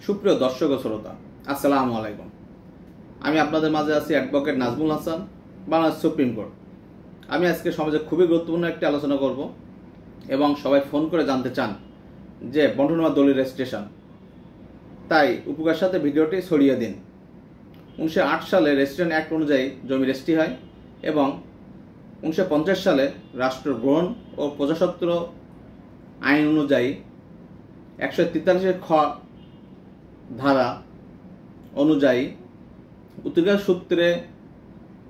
সুপ্রিয় দর্শক ও শ্রোতা, আসসালামু আলাইকুম। আমি আপনাদের মাঝে আছি advocate Nazmul Hasan, Bangladesh supreme court. আমি আজকে সমাজে খুবই গুরুত্বপূর্ণ একটি আলোচনা করব এবং সবাই ফোন করে জানতে চান যে বন্টনামা দলিল রেজিস্ট্রেশন, তাই উপকার সাথে ভিডিওটি ছড়িয়ে দিন। 1908 সালে রেজিস্ট্রেশন অ্যাক্ট অনুযায়ী জমি রেজিস্ট্রি হয় এবং 1950 সালে রাষ্ট্র গ্রহণ ও প্রজাস্বত্ব আইন অনুযায়ী 143 খ ধারা অনুযায়ী উত্তরাধিকার সূত্রে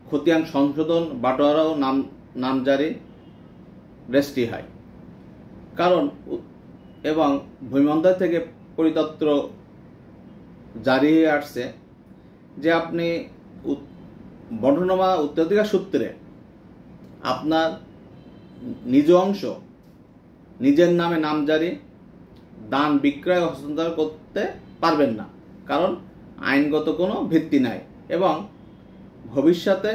খতিয়ান সংশোধন, বাটোয়ারা ও নামজারি রেজিস্ট্রি হয়। কারণ এবং ভূমি মন্ত্রণালয় থেকে পরিতত্ত্ব জারি হয়ে আসছে যে আপনি বন্টনামা উত্তরাধিকার সূত্রে আপনার নিজ অংশ নিজের নামে নামজারি, দান, বিক্রয়, হস্তান্তর করতে পারবেন না, কারণ আইনগত কোনো ভিত্তি নাই এবং ভবিষ্যতে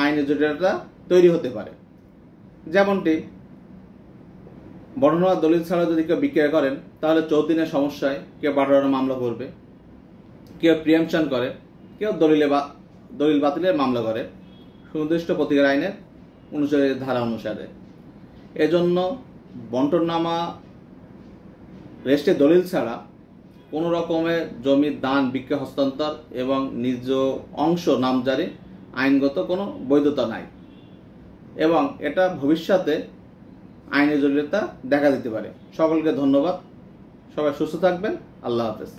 আইনের জটিলতা তৈরি হতে পারে। যেমনটি বন্টনামা দলিল ছাড়া যদি কেউ বিক্রয় করেন তাহলে 14 দিনের সমস্যায় কেউ বাটোয়ারা মামলা করবে, কেউ প্রিএমশন করে, কেউ দলিল বাতিলের মামলা করে সুনির্দিষ্ট প্রতিকার আইনের 39 ধারা অনুসারে। এজন্য বন্টনামা রেজিস্ট্রি দলিল ছাড়া কোনো রকমের জমির দান, বিক্রয়, হস্তান্তর এবং নিজ অংশ নামজারি আইনগত কোনো বৈধতা নাই এবং এটা ভবিষ্যতে আইনের জটিলতা দেখা দিতে পারে। সকলকে ধন্যবাদ। সবাই সুস্থ থাকবেন। আল্লাহ হাফেজ।